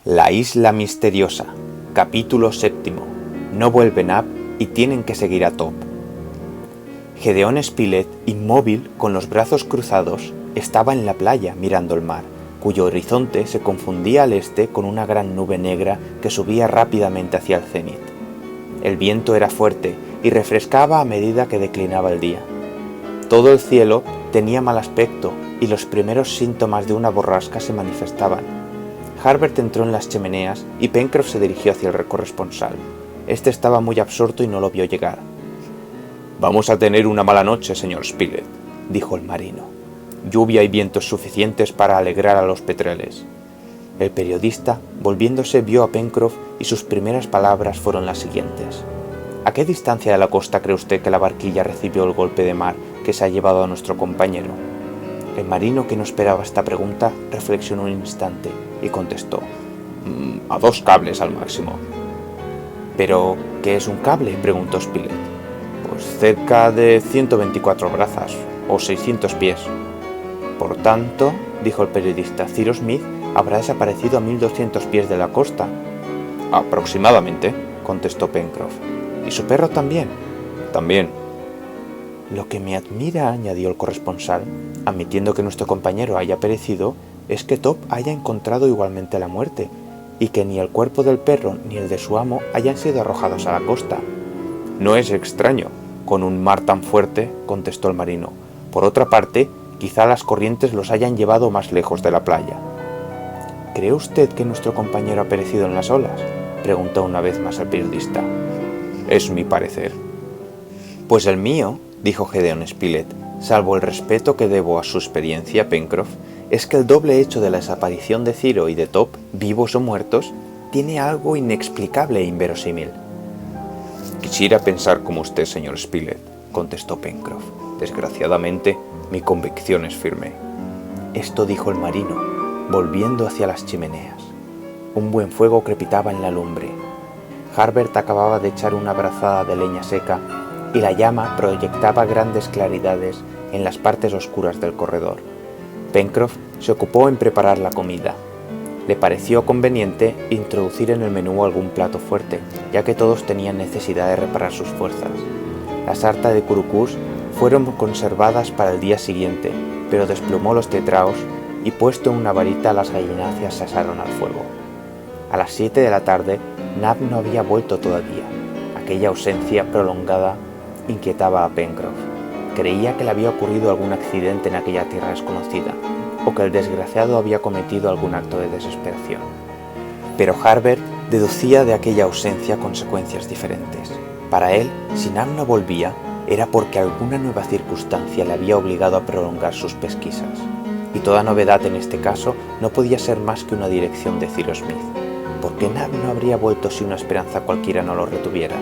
La isla misteriosa, capítulo 7. No vuelve Nab y tienen que seguir a Top. Gedeón Spilett, inmóvil, con los brazos cruzados, estaba en la playa mirando el mar, cuyo horizonte se confundía al este con una gran nube negra que subía rápidamente hacia el cenit. El viento era fuerte y refrescaba a medida que declinaba el día. Todo el cielo tenía mal aspecto y los primeros síntomas de una borrasca se manifestaban. Harbert entró en las chimeneas y Pencroff se dirigió hacia el corresponsal. Este estaba muy absorto y no lo vio llegar. «Vamos a tener una mala noche, señor Spilett», dijo el marino. «Lluvia y vientos suficientes para alegrar a los petreles». El periodista, volviéndose, vio a Pencroff y sus primeras palabras fueron las siguientes. «¿A qué distancia de la costa cree usted que la barquilla recibió el golpe de mar que se ha llevado a nuestro compañero?» El marino, que no esperaba esta pregunta, reflexionó un instante y contestó: «A 2 cables al máximo». «¿Pero qué es un cable?», preguntó Spilett. «Pues cerca de 124 brazas, o 600 pies». «Por tanto», dijo el periodista, «Cyrus Smith habrá desaparecido a 1200 pies de la costa». «Aproximadamente», contestó Pencroff. «¿Y su perro también?» «También». «Lo que me admira», añadió el corresponsal, «admitiendo que nuestro compañero haya perecido, es que Top haya encontrado igualmente la muerte, y que ni el cuerpo del perro ni el de su amo hayan sido arrojados a la costa». «No es extraño, con un mar tan fuerte», contestó el marino. «Por otra parte, quizá las corrientes los hayan llevado más lejos de la playa». «¿Cree usted que nuestro compañero ha perecido en las olas?», preguntó una vez más el periodista. «Es mi parecer». «Pues el mío», dijo Gedeón Spilett, «salvo el respeto que debo a su experiencia, Pencroff, es que el doble hecho de la desaparición de Ciro y de Top, vivos o muertos, tiene algo inexplicable e inverosímil». «Quisiera pensar como usted, señor Spilett», contestó Pencroff. «Desgraciadamente, mi convicción es firme». Esto dijo el marino, volviendo hacia las chimeneas. Un buen fuego crepitaba en la lumbre. Harbert acababa de echar una brazada de leña seca y la llama proyectaba grandes claridades en las partes oscuras del corredor. Pencroff se ocupó en preparar la comida. Le pareció conveniente introducir en el menú algún plato fuerte, ya que todos tenían necesidad de reparar sus fuerzas. La sarta de curucús fueron conservadas para el día siguiente, pero desplumó los tetraos y, puesto en una varita, las gallináceas se asaron al fuego. A las 7 de la tarde, Nab no había vuelto todavía. Aquella ausencia prolongada inquietaba a Pencroff. Creía que le había ocurrido algún accidente en aquella tierra desconocida, o que el desgraciado había cometido algún acto de desesperación. Pero Harbert deducía de aquella ausencia consecuencias diferentes. Para él, si Nab no volvía, era porque alguna nueva circunstancia le había obligado a prolongar sus pesquisas. Y toda novedad en este caso no podía ser más que una dirección de Cyrus Smith. ¿Por qué Nab no habría vuelto si una esperanza cualquiera no lo retuviera?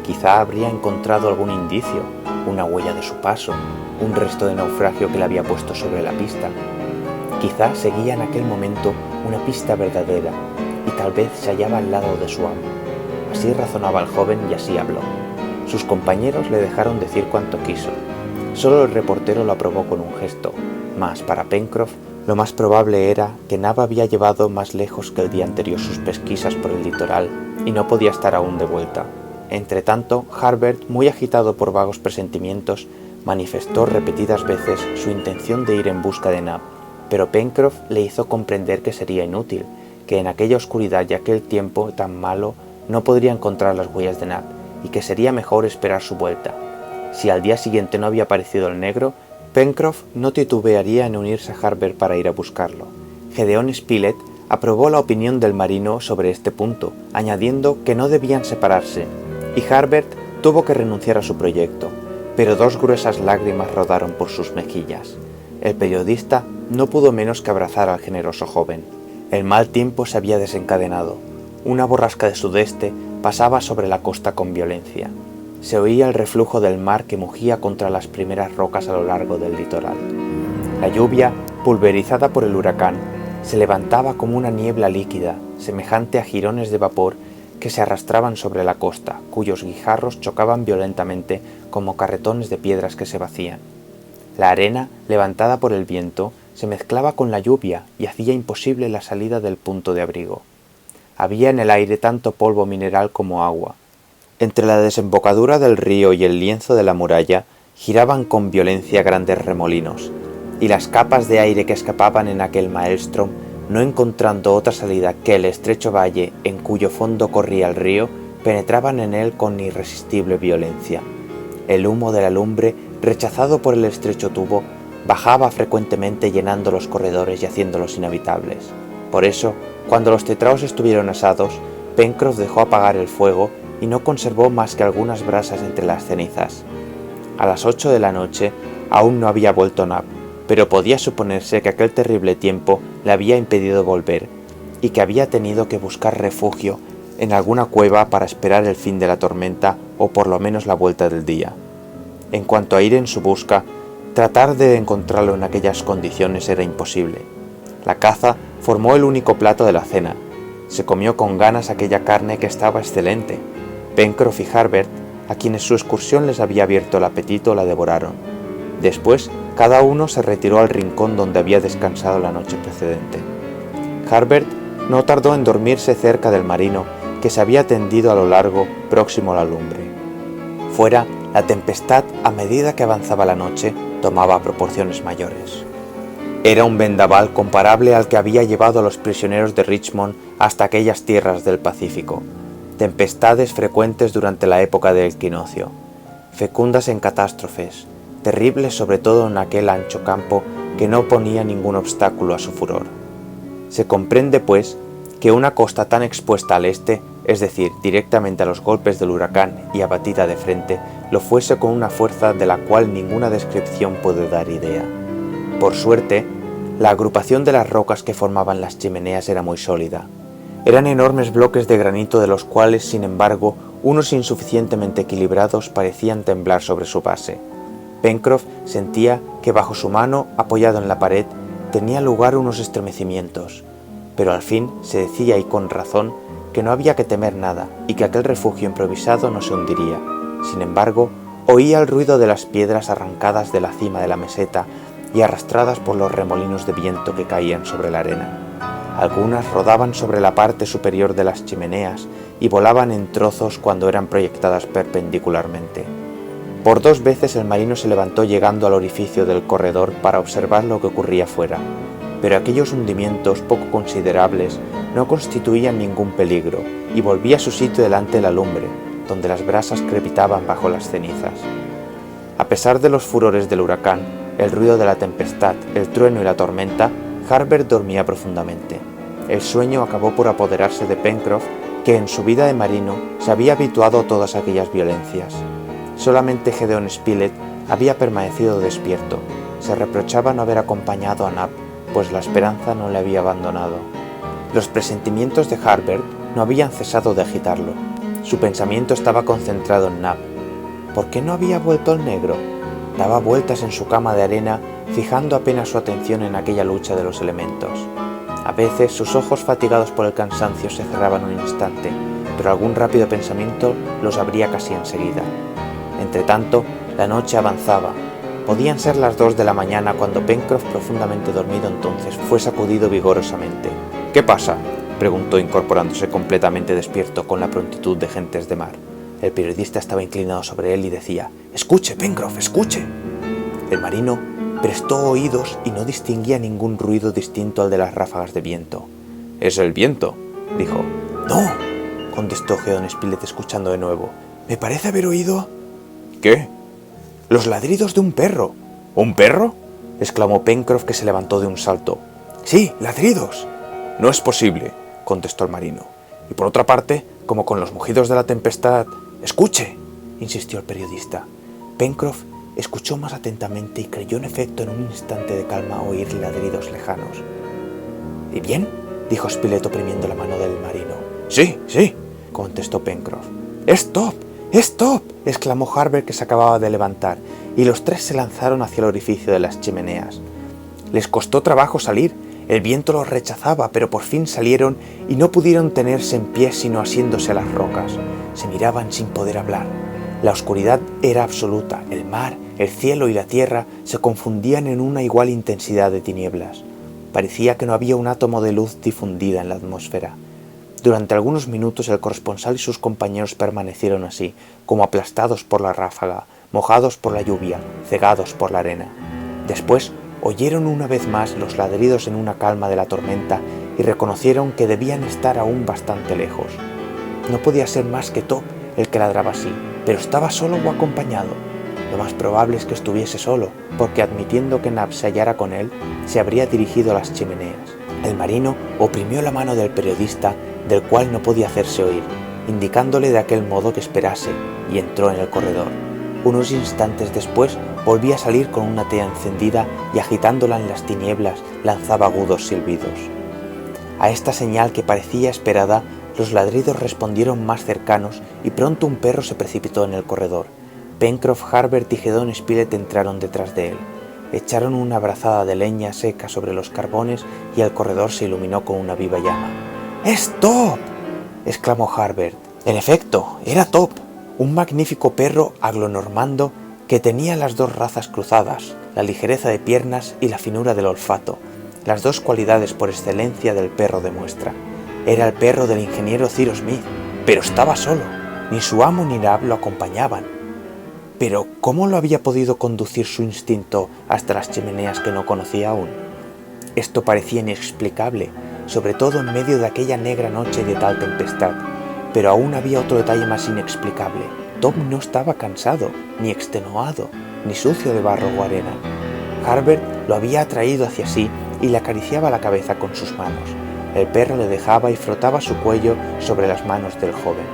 Quizá habría encontrado algún indicio, una huella de su paso, un resto de naufragio que le había puesto sobre la pista. Quizá seguía en aquel momento una pista verdadera y tal vez se hallaba al lado de su amo. Así razonaba el joven y así habló. Sus compañeros le dejaron decir cuanto quiso. Solo el reportero lo aprobó con un gesto, mas para Pencroff lo más probable era que Nab había llevado más lejos que el día anterior sus pesquisas por el litoral y no podía estar aún de vuelta. Entretanto, Harbert, muy agitado por vagos presentimientos, manifestó repetidas veces su intención de ir en busca de Nab, pero Pencroff le hizo comprender que sería inútil, que en aquella oscuridad y aquel tiempo tan malo no podría encontrar las huellas de Nab, y que sería mejor esperar su vuelta. Si al día siguiente no había aparecido el negro, Pencroff no titubearía en unirse a Harbert para ir a buscarlo. Gedeón Spilett aprobó la opinión del marino sobre este punto, añadiendo que no debían separarse, y Harbert tuvo que renunciar a su proyecto, pero 2 gruesas lágrimas rodaron por sus mejillas. El periodista no pudo menos que abrazar al generoso joven. El mal tiempo se había desencadenado. Una borrasca de sudeste pasaba sobre la costa con violencia. Se oía el reflujo del mar que mugía contra las primeras rocas a lo largo del litoral. La lluvia, pulverizada por el huracán, se levantaba como una niebla líquida, semejante a jirones de vapor que se arrastraban sobre la costa, cuyos guijarros chocaban violentamente como carretones de piedras que se vacían. La arena, levantada por el viento, se mezclaba con la lluvia y hacía imposible la salida del punto de abrigo. Había en el aire tanto polvo mineral como agua. Entre la desembocadura del río y el lienzo de la muralla giraban con violencia grandes remolinos, y las capas de aire que escapaban en aquel maelstrom, no encontrando otra salida que el estrecho valle en cuyo fondo corría el río, penetraban en él con irresistible violencia. El humo de la lumbre, rechazado por el estrecho tubo, bajaba frecuentemente llenando los corredores y haciéndolos inhabitables. Por eso, cuando los tetraos estuvieron asados, Pencroff dejó apagar el fuego y no conservó más que algunas brasas entre las cenizas. A las 8 de la noche aún no había vuelto Nab, pero podía suponerse que aquel terrible tiempo le había impedido volver y que había tenido que buscar refugio en alguna cueva para esperar el fin de la tormenta o por lo menos la vuelta del día. En cuanto a ir en su busca, tratar de encontrarlo en aquellas condiciones era imposible. La caza formó el único plato de la cena. Se comió con ganas aquella carne que estaba excelente. Pencroff y Harbert, a quienes su excursión les había abierto el apetito, la devoraron. Después, cada uno se retiró al rincón donde había descansado la noche precedente. Harbert no tardó en dormirse cerca del marino, que se había tendido a lo largo, próximo a la lumbre. Fuera, la tempestad, a medida que avanzaba la noche, tomaba proporciones mayores. Era un vendaval comparable al que había llevado a los prisioneros de Richmond hasta aquellas tierras del Pacífico. Tempestades frecuentes durante la época del equinoccio, fecundas en catástrofes, terribles sobre todo en aquel ancho campo que no ponía ningún obstáculo a su furor. Se comprende, pues, que una costa tan expuesta al este, es decir, directamente a los golpes del huracán y abatida de frente, lo fuese con una fuerza de la cual ninguna descripción puede dar idea. Por suerte, la agrupación de las rocas que formaban las chimeneas era muy sólida. Eran enormes bloques de granito de los cuales, sin embargo, unos insuficientemente equilibrados parecían temblar sobre su base. Pencroff sentía que bajo su mano, apoyado en la pared, tenía lugar unos estremecimientos, pero al fin se decía, y con razón, que no había que temer nada y que aquel refugio improvisado no se hundiría. Sin embargo, oía el ruido de las piedras arrancadas de la cima de la meseta y arrastradas por los remolinos de viento que caían sobre la arena. Algunas rodaban sobre la parte superior de las chimeneas y volaban en trozos cuando eran proyectadas perpendicularmente. Por 2 veces el marino se levantó llegando al orificio del corredor para observar lo que ocurría fuera, pero aquellos hundimientos poco considerables no constituían ningún peligro y volvía a su sitio delante de la lumbre, donde las brasas crepitaban bajo las cenizas. A pesar de los furores del huracán, el ruido de la tempestad, el trueno y la tormenta, Harbert dormía profundamente. El sueño acabó por apoderarse de Pencroff, que en su vida de marino se había habituado a todas aquellas violencias. Solamente Gédéon Spilett había permanecido despierto. Se reprochaba no haber acompañado a Nab, pues la esperanza no le había abandonado. Los presentimientos de Harbert no habían cesado de agitarlo. Su pensamiento estaba concentrado en Nab. ¿Por qué no había vuelto el negro? Daba vueltas en su cama de arena, fijando apenas su atención en aquella lucha de los elementos. A veces sus ojos fatigados por el cansancio se cerraban un instante, pero algún rápido pensamiento los abría casi enseguida. Entretanto, la noche avanzaba. Podían ser las 2 de la mañana cuando Pencroff, profundamente dormido entonces, fue sacudido vigorosamente. «¿Qué pasa?», preguntó, incorporándose completamente despierto con la prontitud de gentes de mar. El periodista estaba inclinado sobre él y decía: «¡Escuche, Pencroff, escuche!». El marino prestó oídos y no distinguía ningún ruido distinto al de las ráfagas de viento. «¿Es el viento?», dijo. «No», contestó Gédéon Spilett, escuchando de nuevo. «Me parece haber oído...» «¿Qué?». «Los ladridos de un perro». «¿Un perro?», exclamó Pencroff, que se levantó de un salto. «Sí, ladridos». «No es posible», contestó el marino. «Y por otra parte, como con los mugidos de la tempestad...» «Escuche», insistió el periodista. Pencroff escuchó más atentamente y creyó en efecto en un instante de calma oír ladridos lejanos. «¿Y bien?», dijo Spilett oprimiendo la mano del marino. «Sí, sí», contestó Pencroff. «¡Es Top! ¡Es Top!», exclamó Harbert, que se acababa de levantar, y los 3 se lanzaron hacia el orificio de las chimeneas. Les costó trabajo salir. El viento los rechazaba, pero por fin salieron y no pudieron tenerse en pie sino asiéndose a las rocas. Se miraban sin poder hablar. La oscuridad era absoluta. El mar, el cielo y la tierra se confundían en una igual intensidad de tinieblas. Parecía que no había un átomo de luz difundida en la atmósfera. Durante algunos minutos el corresponsal y sus compañeros permanecieron así, como aplastados por la ráfaga, mojados por la lluvia, cegados por la arena. Después oyeron una vez más los ladridos en una calma de la tormenta y reconocieron que debían estar aún bastante lejos. No podía ser más que Top el que ladraba así, pero ¿estaba solo o acompañado? Lo más probable es que estuviese solo, porque admitiendo que Nab se hallara con él, se habría dirigido a las chimeneas. El marino oprimió la mano del periodista, del cual no podía hacerse oír, indicándole de aquel modo que esperase, y entró en el corredor. Unos instantes después volvía a salir con una tea encendida y agitándola en las tinieblas lanzaba agudos silbidos. A esta señal que parecía esperada, los ladridos respondieron más cercanos y pronto un perro se precipitó en el corredor. Pencroff, Harbert y Gédéon Spilett entraron detrás de él. Echaron una brazada de leña seca sobre los carbones y el corredor se iluminó con una viva llama. ¡Es Top!, exclamó Harbert. En efecto, era Top, un magnífico perro anglo-normando que tenía las dos razas cruzadas, la ligereza de piernas y la finura del olfato, las dos cualidades por excelencia del perro de muestra. Era el perro del ingeniero Cyrus Smith, pero estaba solo, ni su amo ni Nab lo acompañaban. Pero ¿cómo lo había podido conducir su instinto hasta las chimeneas que no conocía aún? Esto parecía inexplicable, sobre todo en medio de aquella negra noche de tal tempestad, pero aún había otro detalle más inexplicable. Top no estaba cansado, ni extenuado, ni sucio de barro o arena. Harbert lo había atraído hacia sí y le acariciaba la cabeza con sus manos. El perro le dejaba y frotaba su cuello sobre las manos del joven.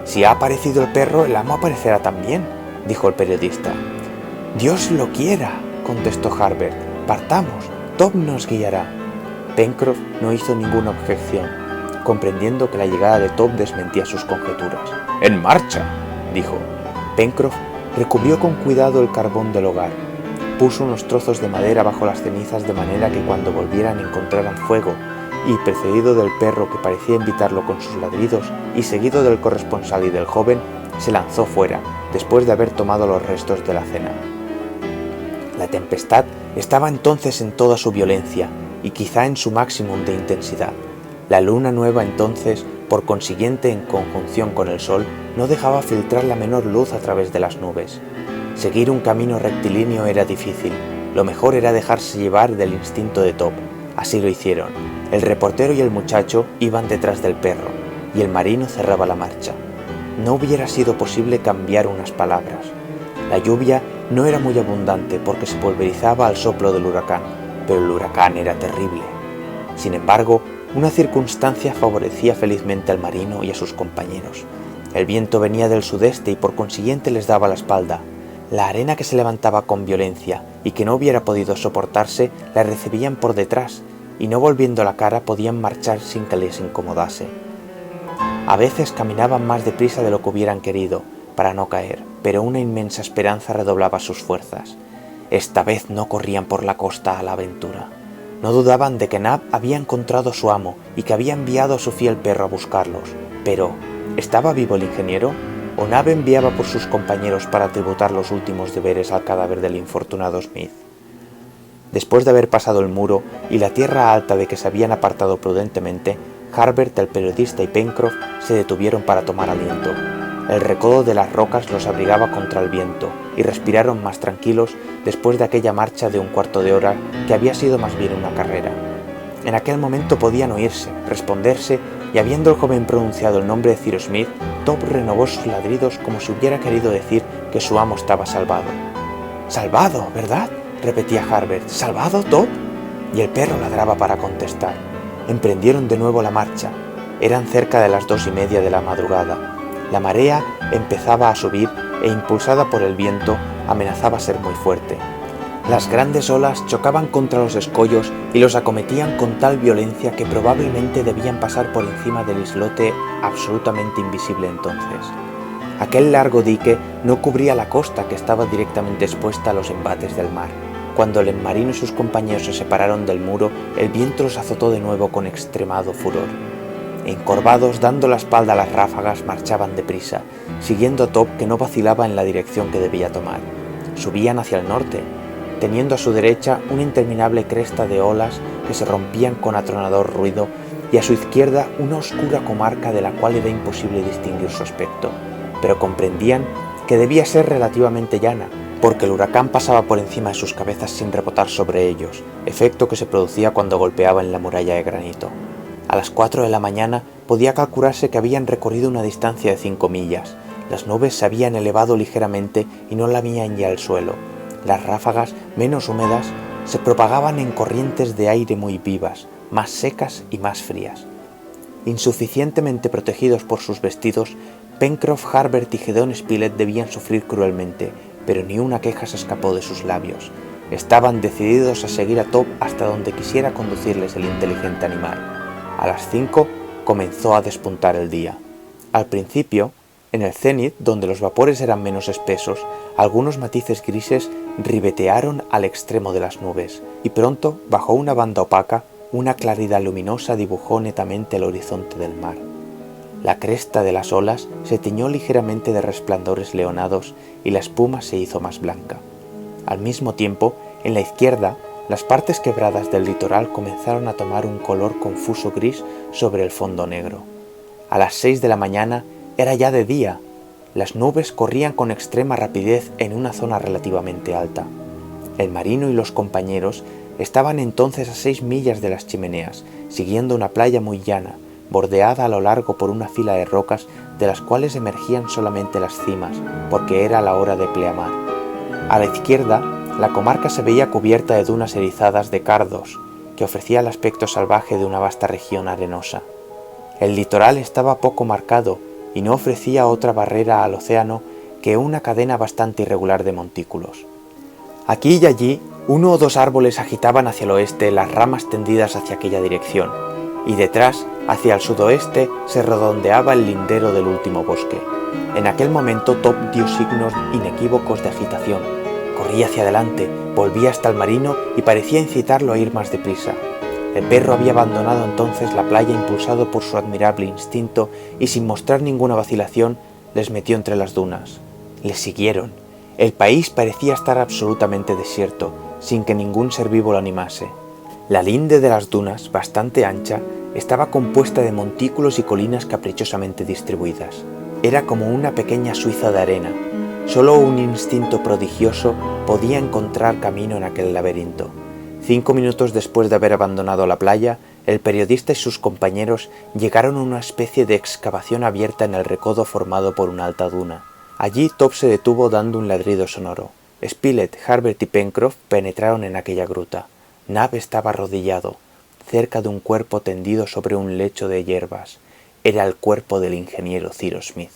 «Si ha aparecido el perro, el amo aparecerá también», dijo el periodista. «Dios lo quiera», contestó Harbert. «Partamos, Top nos guiará». Pencroff no hizo ninguna objeción, comprendiendo que la llegada de Top desmentía sus conjeturas. «¡En marcha!», dijo. Pencroff recubrió con cuidado el carbón del hogar. Puso unos trozos de madera bajo las cenizas de manera que cuando volvieran encontraran fuego, y precedido del perro que parecía invitarlo con sus ladridos y seguido del corresponsal y del joven, se lanzó fuera, después de haber tomado los restos de la cena. La tempestad estaba entonces en toda su violencia y quizá en su máximum de intensidad. La luna nueva entonces, por consiguiente en conjunción con el sol, no dejaba filtrar la menor luz a través de las nubes. Seguir un camino rectilíneo era difícil, lo mejor era dejarse llevar del instinto de Top. Así lo hicieron. El reportero y el muchacho iban detrás del perro, y el marino cerraba la marcha. No hubiera sido posible cambiar unas palabras. La lluvia no era muy abundante porque se pulverizaba al soplo del huracán, pero el huracán era terrible. Sin embargo, una circunstancia favorecía felizmente al marino y a sus compañeros. El viento venía del sudeste y por consiguiente les daba la espalda. La arena que se levantaba con violencia y que no hubiera podido soportarse la recibían por detrás, y no volviendo la cara podían marchar sin que les incomodase. A veces caminaban más deprisa de lo que hubieran querido, para no caer, pero una inmensa esperanza redoblaba sus fuerzas. Esta vez no corrían por la costa a la aventura. No dudaban de que Nab había encontrado a su amo y que había enviado a su fiel perro a buscarlos. Pero, ¿estaba vivo el ingeniero? ¿O Nab enviaba por sus compañeros para tributar los últimos deberes al cadáver del infortunado Smith? Después de haber pasado el muro y la tierra alta de que se habían apartado prudentemente, Harbert, el periodista y Pencroff se detuvieron para tomar aliento. El recodo de las rocas los abrigaba contra el viento y respiraron más tranquilos después de aquella marcha de un cuarto de hora que había sido más bien una carrera. En aquel momento podían oírse, responderse, y habiendo el joven pronunciado el nombre de Cyrus Smith, Top renovó sus ladridos como si hubiera querido decir que su amo estaba salvado. «¡Salvado, verdad!», repetía Harbert. «¿Salvado, Top?». Y el perro ladraba para contestar. Emprendieron de nuevo la marcha. Eran cerca de las 2:30 de la madrugada. La marea empezaba a subir e, impulsada por el viento, amenazaba ser muy fuerte. Las grandes olas chocaban contra los escollos y los acometían con tal violencia que probablemente debían pasar por encima del islote absolutamente invisible entonces. Aquel largo dique no cubría la costa que estaba directamente expuesta a los embates del mar. Cuando el marino y sus compañeros se separaron del muro, el viento los azotó de nuevo con extremado furor. Encorvados, dando la espalda a las ráfagas, marchaban deprisa, siguiendo a Top, que no vacilaba en la dirección que debía tomar. Subían hacia el norte, teniendo a su derecha una interminable cresta de olas que se rompían con atronador ruido y a su izquierda una oscura comarca de la cual era imposible distinguir su aspecto, pero comprendían que debía ser relativamente llana, porque el huracán pasaba por encima de sus cabezas sin rebotar sobre ellos, efecto que se producía cuando golpeaba en la muralla de granito. A las 4 de la mañana podía calcularse que habían recorrido una distancia de 5 millas. Las nubes se habían elevado ligeramente y no lamían ya el suelo. Las ráfagas, menos húmedas, se propagaban en corrientes de aire muy vivas, más secas y más frías. Insuficientemente protegidos por sus vestidos, Pencroff, Harbert y Gedeón Spilett debían sufrir cruelmente, pero ni una queja se escapó de sus labios. Estaban decididos a seguir a Top hasta donde quisiera conducirles el inteligente animal. A las 5 comenzó a despuntar el día. Al principio, en el cénit, donde los vapores eran menos espesos, algunos matices grises ribetearon al extremo de las nubes, y pronto, bajo una banda opaca, una claridad luminosa dibujó netamente el horizonte del mar. La cresta de las olas se tiñó ligeramente de resplandores leonados y la espuma se hizo más blanca. Al mismo tiempo, en la izquierda, las partes quebradas del litoral comenzaron a tomar un color confuso gris sobre el fondo negro. A las 6 de la mañana era ya de día. Las nubes corrían con extrema rapidez en una zona relativamente alta. El marino y los compañeros estaban entonces a 6 millas de las chimeneas, siguiendo una playa muy llana, bordeada a lo largo por una fila de rocas de las cuales emergían solamente las cimas, porque era la hora de pleamar. A la izquierda, la comarca se veía cubierta de dunas erizadas de cardos, que ofrecía el aspecto salvaje de una vasta región arenosa. El litoral estaba poco marcado y no ofrecía otra barrera al océano que una cadena bastante irregular de montículos. Aquí y allí, 1 o 2 árboles agitaban hacia el oeste las ramas tendidas hacia aquella dirección, y detrás, hacia el sudoeste, se redondeaba el lindero del último bosque. En aquel momento Top dio signos inequívocos de agitación. Corría hacia adelante, volvía hasta el marino y parecía incitarlo a ir más deprisa. El perro había abandonado entonces la playa impulsado por su admirable instinto y sin mostrar ninguna vacilación les metió entre las dunas. Les siguieron. El país parecía estar absolutamente desierto, sin que ningún ser vivo lo animase. La linde de las dunas, bastante ancha, estaba compuesta de montículos y colinas caprichosamente distribuidas. Era como una pequeña Suiza de arena. Solo un instinto prodigioso podía encontrar camino en aquel laberinto. 5 minutos después de haber abandonado la playa, el periodista y sus compañeros llegaron a una especie de excavación abierta en el recodo formado por una alta duna. Allí Top se detuvo dando un ladrido sonoro. Spilett, Harbert y Pencroff penetraron en aquella gruta. Nab estaba arrodillado, cerca de un cuerpo tendido sobre un lecho de hierbas. Era el cuerpo del ingeniero Cyrus Smith.